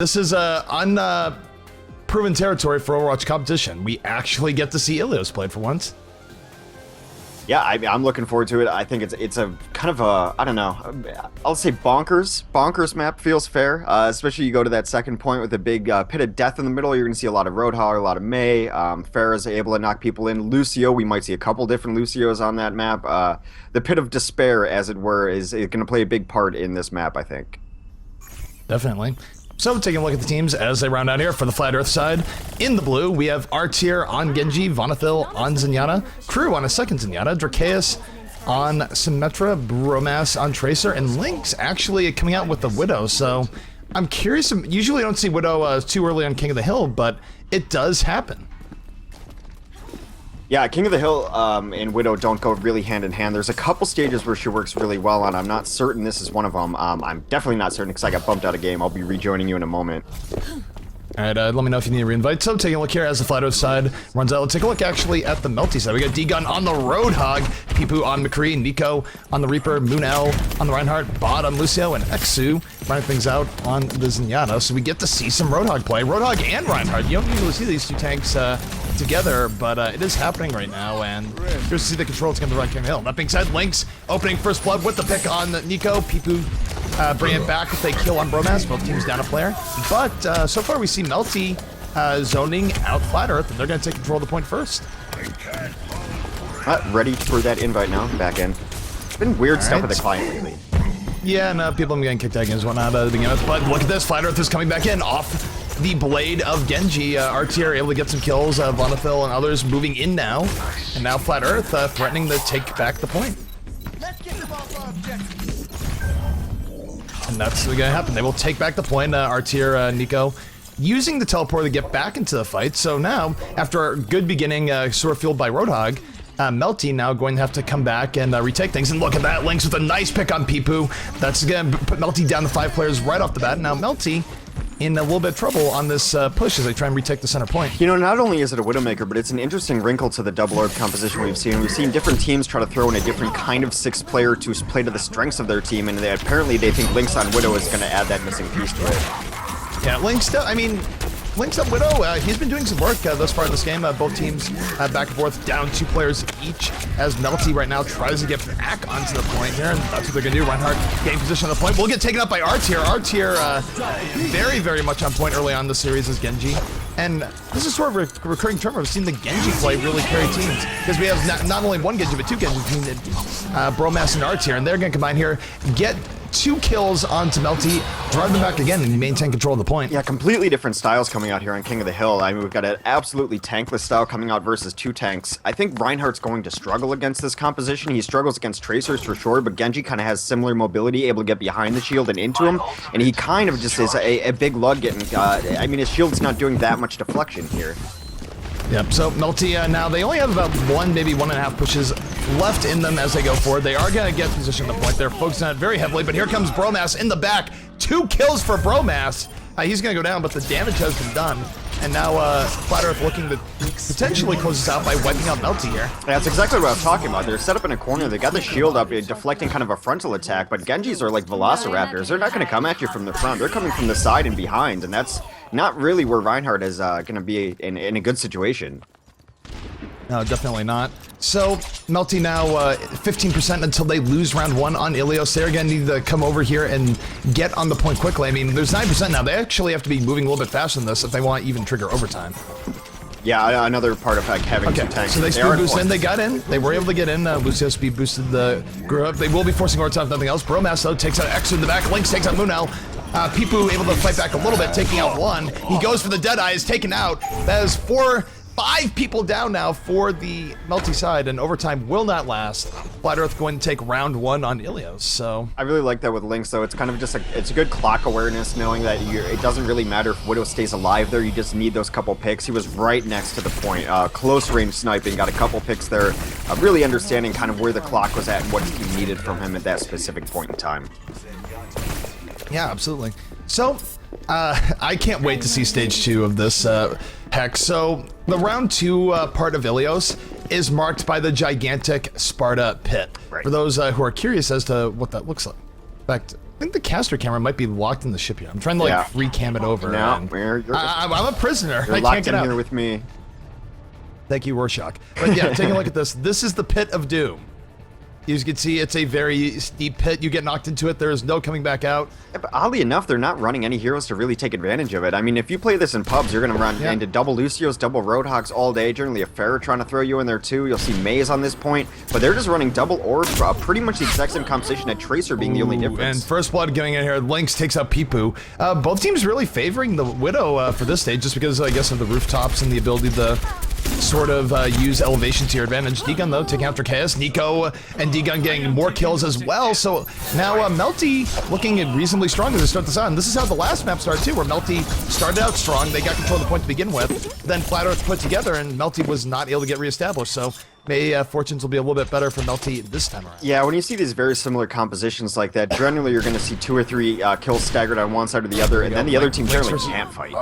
This is unproven territory for Overwatch competition. We actually get to see Ilios played for once. Yeah, I'm looking forward to it. I think it's a kind of a, I don't know, I'll say bonkers map feels fair, especially you go to that second point with a big pit of death in the middle. You're going to see a lot of Roadhog, a lot of Mei. Pharah's able to knock people in. Lucio, we might see a couple different Lucios on that map. The pit of despair, as it were, is going to play a big part in this map, I think. Definitely. So taking a look at the teams as they round out here for the Flat Earth side. In the blue, we have R tier on Genji, Vonethil on Zenyatta, Crew on a second Zenyatta, Dracaeus on Symmetra, Bromas on Tracer, and Lynx actually coming out with the Widow. So I'm curious, usually I don't see Widow too early on King of the Hill, but it does happen. Yeah, King of the Hill and Widow don't go really hand in hand. There's a couple stages where she works really well on. I'm not certain this is one of them. I'm definitely not certain because I got bumped out of game. I'll be rejoining you in a moment. All right, let me know if you need a reinvite. So taking a look here as the Flat Earth side runs out. Let's take a look actually at the Melty side. We got D-Gun on the Roadhog, Peepoo on McCree, Nico on the Reaper, Moonell on the Reinhardt, Bod on Lucio, and Exu running things out on the Zenyatta. So we get to see some Roadhog play. Roadhog and Reinhardt. You don't usually see these two tanks together, but it is happening right now, and here's to see the control to come to the right King of the Hill. That being said, Lynx opening first blood with the pick on Nico. Peepoo bring it back with a kill on Bromas. Both teams down a player. But so far we see Melty zoning out Flat Earth, and they're going to take control of the point first. Ready for that invite now, back in. It's been weird stuff with the client lately. Yeah, and people have been getting kicked out games and whatnot to begin with, but look at this, Flat Earth is coming back in off the blade of Genji. RTR able to get some kills, Vonethil and others moving in now, and now Flat Earth threatening to take back the point. Let's get them off our objectives. And that's what's gonna happen. They will take back the point. R-tier Nico using the teleporter to get back into the fight. So now, after a good beginning, sort of fueled by Roadhog, Melty now going to have to come back and retake things. And look at that, Lynx with a nice pick on Peepoo. That's gonna put Melty down to 5 players right off the bat. Now Melty in a little bit of trouble on this push as they try and retake the center point. You know, not only is it a Widowmaker, but it's an interesting wrinkle to the double orb composition we've seen. We've seen different teams try to throw in a different kind of 6th player to play to the strengths of their team, and apparently they think Lynx on Widow is going to add that missing piece to it. Yeah, Lynx, I mean, Lynx on Widow, he's been doing some work thus far in this game. Both teams back and forth, down 2 players each, as Melty right now tries to get back onto the point here, and that's what they're going to do. Reinhardt getting position on the point. We'll get taken up by R-tier. R-tier very, very much on point early on in the series as Genji. And this is sort of a recurring term. We've seen the Genji play really carry teams, because we have not only one Genji, but 2 Genji teams, Bromas and R-tier, and they're going to combine here, get 2 kills onto Melty, drive them back again, and maintain control of the point. Yeah, completely different styles coming out here on King of the Hill. I mean, we've got an absolutely tankless style coming out versus 2 tanks. I think Reinhardt's going to struggle against this composition. He struggles against Tracers for sure, but Genji kind of has similar mobility, able to get behind the shield and into him, and he kind of just is a big lug getting, I mean, his shield's not doing that much deflection here. Yep, so Melty now, they only have about 1, maybe 1.5 pushes left in them as they go forward. They are going to get position at the point. They're focusing on it very heavily, but here comes Bromas in the back. 2 kills for Bromas. He's going to go down, but the damage has been done. And now Flat Earth looking to potentially close this out by wiping out Melty here. Yeah, that's exactly what I was talking about. They're set up in a corner. They got the shield up, deflecting kind of a frontal attack, but Genjis are like velociraptors. They're not going to come at you from the front. They're coming from the side and behind, and that's not really where Reinhardt is going to be in a good situation. No, definitely not. So, Melty now 15% until they lose round 1 on Ilios. They're going to need to come over here and get on the point quickly. I mean, there's 9% now. They actually have to be moving a little bit faster than this if they want to even trigger overtime. Yeah, another part of like having 2 tanks. So they speed boosted in, they got in, they were able to get in. Lucio speed boosted the group. They will be forcing overtime if nothing else. Bromas though takes out X in the back, Lynx takes out Moonell. Peepoo able to fight back a little bit, taking out 1. He goes for the Deadeye, is taken out. That is 5 people down now for the Melty side, and overtime will not last. Flat Earth going to take round 1 on Ilios, so. I really like that with Lynx, though. It's kind of just it's a good clock awareness, knowing that it doesn't really matter if Widow stays alive there. You just need those couple picks. He was right next to the point. Close range sniping, got a couple picks there. Really understanding kind of where the clock was at and what he needed from him at that specific point in time. Yeah, absolutely. So, I can't wait to see stage 2 of this hex. So, the round 2 part of Ilios is marked by the gigantic Sparta pit. Right. For those who are curious as to what that looks like. In fact, I think the caster camera might be locked in the ship here. I'm trying to like recam it over. No, and you're I'm a prisoner. you're I locked can't get in out. here with me. Thank you, Rorschach. But yeah, taking a look at this. This is the pit of doom. As you can see, it's a very steep pit. You get knocked into it. There is no coming back out. Yeah, but oddly enough, they're not running any heroes to really take advantage of it. I mean, if you play this in pubs, you're going to run into double Lucios, double Roadhogs all day. Generally, a Pharah trying to throw you in there too. You'll see Maze on this point. But they're just running double Orb, pretty much the exact same composition, at Tracer being the only difference. And First Blood going in here. Lynx takes out Peepoo. Both teams really favoring the Widow for this stage, just because, I guess, of the rooftops and the ability to sort of use elevation to your advantage. D-Gun, though, taking out Chaos. Nico and D-Gun getting more kills as well. So now Melty looking reasonably strong as they start this on. This is how the last map started, too, where Melty started out strong. They got control of the point to begin with. Then Flat Earth put together, and Melty was not able to get reestablished. So maybe fortunes will be a little bit better for Melty this time around. Yeah, when you see these very similar compositions like that, generally you're going to see 2 or 3 kills staggered on one side or the other, and then the other team generally can't fight.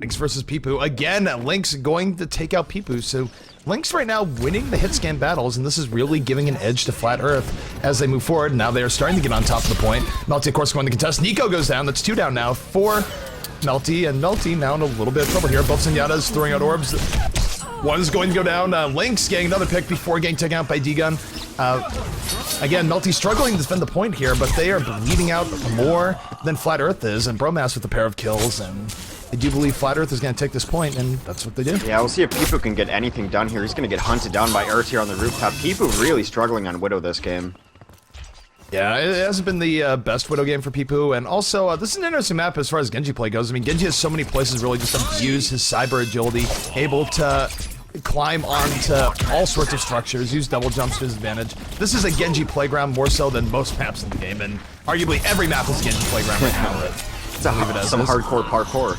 Lynx versus Peepoo. Again, Lynx going to take out Peepoo. So Lynx right now winning the hit scan battles, and this is really giving an edge to Flat Earth as they move forward. Now they are starting to get on top of the point. Melty, of course, going to contest. Nico goes down. That's 2 down now for Melty, and Melty now in a little bit of trouble here. Both Zenyatta's throwing out orbs. One is going to go down. Lynx getting another pick before getting taken out by D-Gun. Again, Melty struggling to defend the point here, but they are bleeding out more than Flat Earth is, and Bromas with a pair of kills, and I do believe Flat Earth is going to take this point, and that's what they do. Yeah, we'll see if Peepoo can get anything done here. He's going to get hunted down by Earth here on the rooftop. Peepoo really struggling on Widow this game. Yeah, it hasn't been the best Widow game for Peepoo, and also, this is an interesting map as far as Genji play goes. I mean, Genji has so many places really just to use his cyber agility, able to climb onto all sorts of structures, use double jumps to his advantage. This is a Genji playground more so than most maps in the game, and arguably every map is a Genji playground right now. It's some hardcore parkour.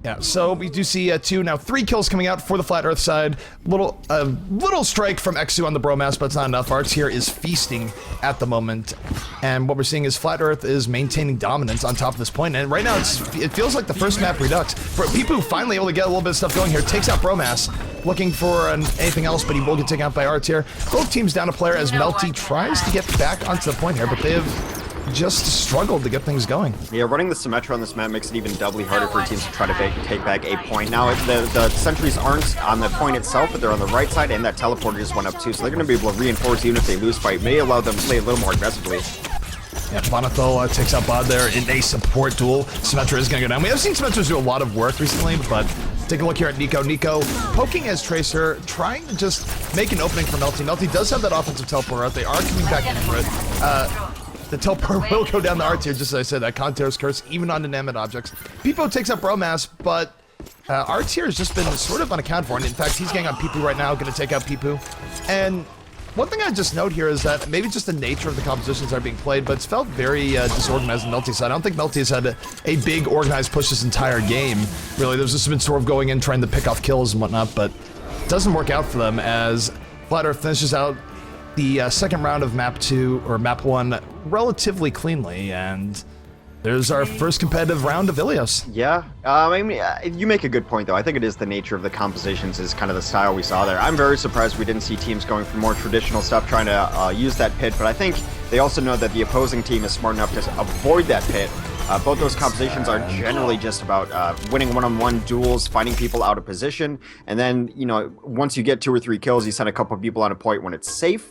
Yeah, so we do see 3 kills coming out for the Flat Earth side. Little strike from Exu on the Bromas, but it's not enough. Arts here is feasting at the moment, and what we're seeing is Flat Earth is maintaining dominance on top of this point. And right now, it feels like the first map redux. For Peepoo finally able to get a little bit of stuff going here, takes out Bromas, looking for anything else, but he will get taken out by Arts here. Both teams down a player as Melty tries to get back onto the point here, but they have just struggled to get things going. Yeah, running the Symmetra on this map makes it even doubly harder for teams to try to take back a point. Now, the sentries aren't on the point itself, but they're on the right side, and that teleporter just went up too, so they're going to be able to reinforce even if they lose fight. May allow them to play a little more aggressively. Yeah, Bonatho takes out Bod there in a support duel. Symmetra is going to go down. We have seen Symmetras do a lot of work recently, but take a look here at Nico. Nico poking as Tracer, trying to just make an opening for Melty. Melty does have that offensive teleport out. They are coming back in for it. The teleport will go down the Arts here, just as I said, that Contero's Curse, even on inanimate objects. Peepoo takes up Bromas, but Arts here has just been sort of unaccounted for, and in fact, he's getting on Peepoo right now, going to take out Peepoo. And one thing I just note here is that maybe just the nature of the compositions that are being played, but it's felt very disorganized on Melty's side. I don't think Melty has had a big organized push this entire game. Really, there's just been sort of going in, trying to pick off kills and whatnot, but it doesn't work out for them as Flat Earth finishes out the second round of map 2, or map 1, relatively cleanly, and there's our first competitive round of Ilios. Yeah, I mean, you make a good point, though. I think it is the nature of the compositions is kind of the style we saw there. I'm very surprised we didn't see teams going for more traditional stuff, trying to use that pit, but I think they also know that the opposing team is smart enough to avoid that pit. Both those compositions are generally just about winning one-on-one duels, finding people out of position, and then, you know, once you get 2 or 3 kills, you send a couple people on a point when it's safe.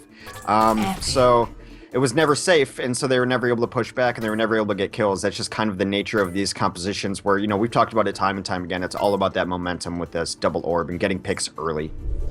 So it was never safe, and so they were never able to push back, and they were never able to get kills. That's just kind of the nature of these compositions where, you know, we've talked about it time and time again. It's all about that momentum with this double orb and getting picks early.